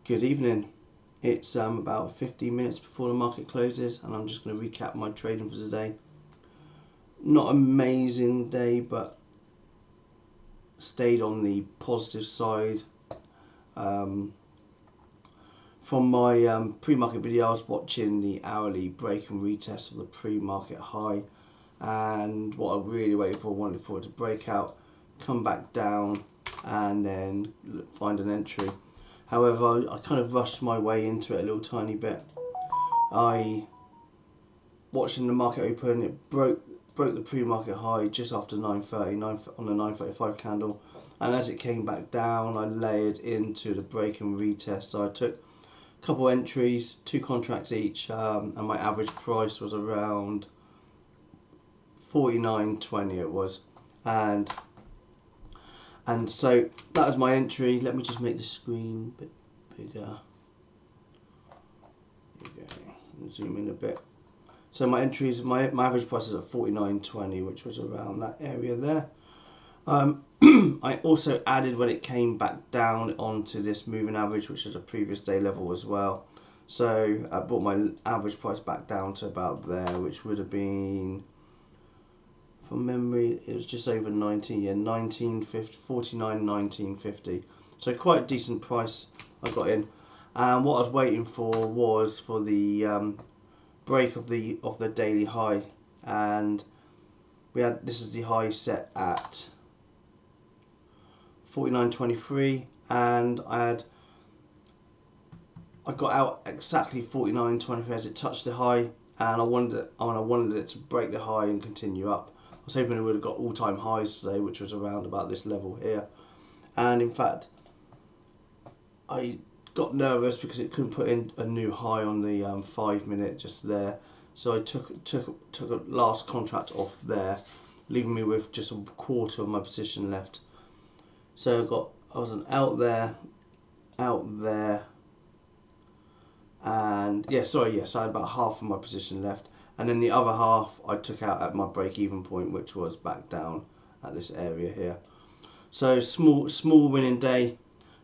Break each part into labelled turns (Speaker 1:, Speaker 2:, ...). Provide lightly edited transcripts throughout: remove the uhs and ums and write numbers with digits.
Speaker 1: Good evening. It's about 15 minutes before the market closes, and I'm just going to recap my trading for today. Not an amazing day, but stayed on the positive side. From my pre-market video, I was watching the hourly break and retest of the pre-market high, and what I really wanted for it to break out, come back down, and then find an entry. However, I kind of rushed my way into it a little tiny bit. Watching the market open, it broke the pre-market high just after 9:30 on the 9:35 candle, and as it came back down, I layered into the break and retest. So I took a couple entries, 2 contracts each, and my average price was around 49.20 it was, and so that was my entry. Let me just make the screen a bit bigger. There you go. Zoom in a bit. So my entries, my average price is at 49.20, which was around that area there. I also added, when it came back down, onto this moving average, which is a previous day level as well. So I brought my average price back down to about there, which would have been, from memory, it was just over 19, yeah, 19.50, 49.19.50. So quite a decent price I got in. And what I was waiting for was for the break of the daily high, and this is the high set at 49.23, and I got out exactly 49.23 as it touched the high, and I wanted it to break the high and continue up. I was hoping it would have got all-time highs today, which was around about this level here, and in fact I got nervous because it couldn't put in a new high on the 5-minute just there, so I took a last contract off there, leaving me with just a quarter of my position left. So I was out there, and so I had about half of my position left, and then the other half I took out at my break-even point, which was back down at this area here. So small winning day,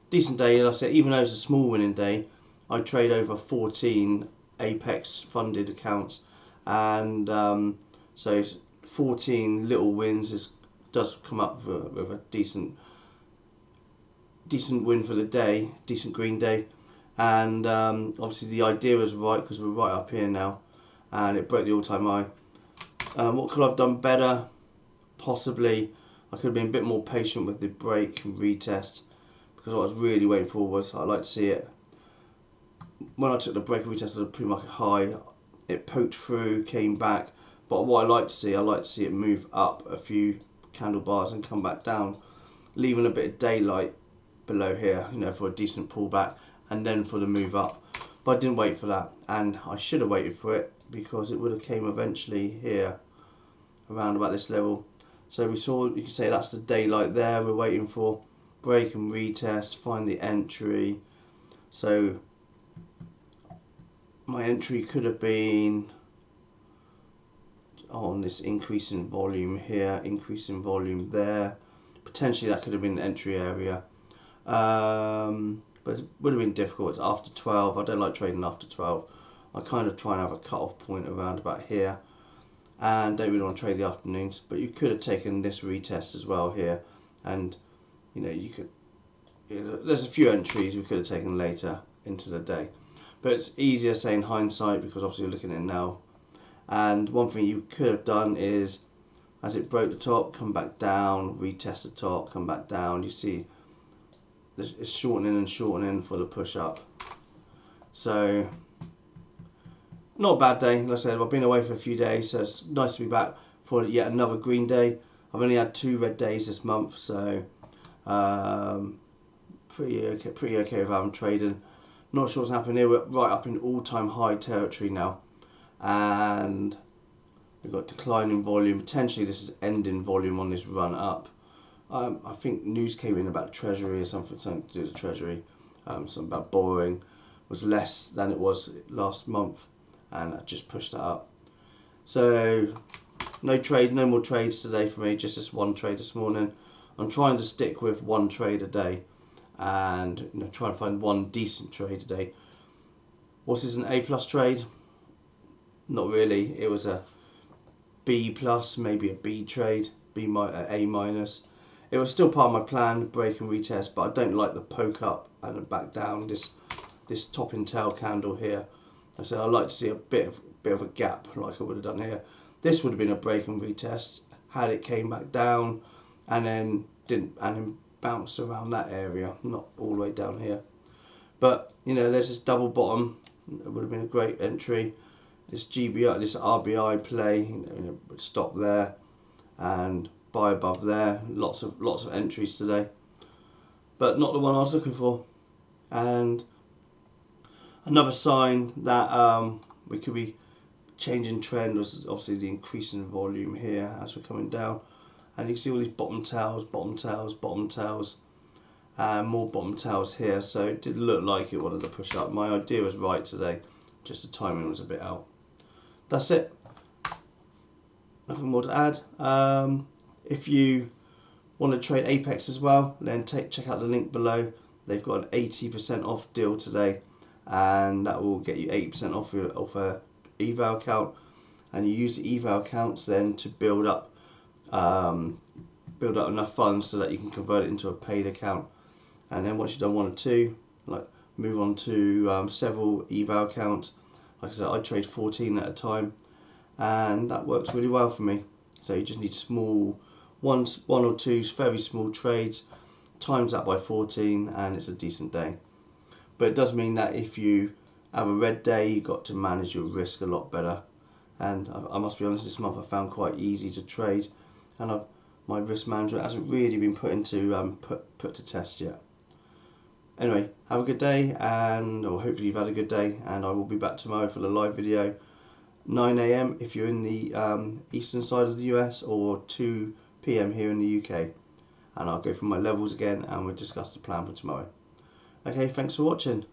Speaker 1: decent day. Like I said, even though it's a small winning day, I trade over 14 Apex funded accounts, and so 14 little wins does come up with a decent win for the day, decent green day. And obviously the idea was right, because we're right up here now, and it broke the all-time high. What could I have done better? Possibly I could have been a bit more patient with the break and retest, because what I was really waiting for was, I'd like to see it, when I took the break and retest of the pre-market high, it poked through, came back, but what I like to see it move up a few candle bars and come back down, leaving a bit of daylight below here, for a decent pullback, and then for the move up. But I didn't wait for that, and I should have waited for it, because it would have came eventually here around about this level. So you can say that's the daylight there we're waiting for. Break and retest, find the entry. So my entry could have been on this increase in volume here, increase in volume there. Potentially that could have been an entry area. But it would have been difficult. It's after 12. I don't like trading after 12. I kind of try and have a cut-off point around about here, and don't really want to trade the afternoons. But you could have taken this retest as well here, and you could. There's a few entries we could have taken later into the day, but it's easier saying hindsight, because obviously you're looking at it now. And one thing you could have done is, as it broke the top, come back down, retest the top, come back down. You see it's shortening and shortening for the push up. So not a bad day. Like I said, I've been away for a few days, so it's nice to be back for yet another green day. I've only had 2 red days this month, so pretty okay with how I'm trading. Not sure what's happening here. We're right up in all-time high territory now, and we've got declining volume. Potentially this is ending volume on this run up. I think news came in about Treasury or something to do with the Treasury. Something about borrowing was less than it was last month, and that just pushed that up. So no more trades today for me, just this one trade this morning. I'm trying to stick with one trade a day, and try and find one decent trade today. Was this an A plus trade? Not really. It was a B plus, maybe a B trade, A minus. It was still part of my plan, break and retest, but I don't like the poke up and back down. This top and tail candle here. I said I'd like to see a bit of a gap, like I would have done here. This would have been a break and retest had it came back down and then bounced around that area, not all the way down here. But there's this double bottom. It would have been a great entry. This RBI play, stop there and buy above there. Lots of entries today, but not the one I was looking for. And another sign that we could be changing trend was obviously the increase in volume here as we're coming down, and you can see all these bottom tails, and more bottom tails here. So it did look like it wanted to push up. My idea was right today, just the timing was a bit out. That's it. Nothing more to add. If you want to trade Apex as well, then check out the link below. They've got an 80% off deal today, and that will get you 80% off a eval account, and you use the eval accounts then to build up enough funds so that you can convert it into a paid account. And then once you've done one or two, like move on to several eval accounts. Like I said, I trade 14 at a time, and that works really well for me. So you just need small one or two very small trades, times that by 14, and it's a decent day. But it does mean that if you have a red day, you've got to manage your risk a lot better. And I must be honest, this month I found quite easy to trade, and my risk management hasn't really been put to test yet. Anyway, have a good day, or hopefully you've had a good day, and I will be back tomorrow for the live video, 9 AM if you're in the eastern side of the US, or 2 PM here in the UK. And I'll go through my levels again, and we'll discuss the plan for tomorrow. Okay, thanks for watching.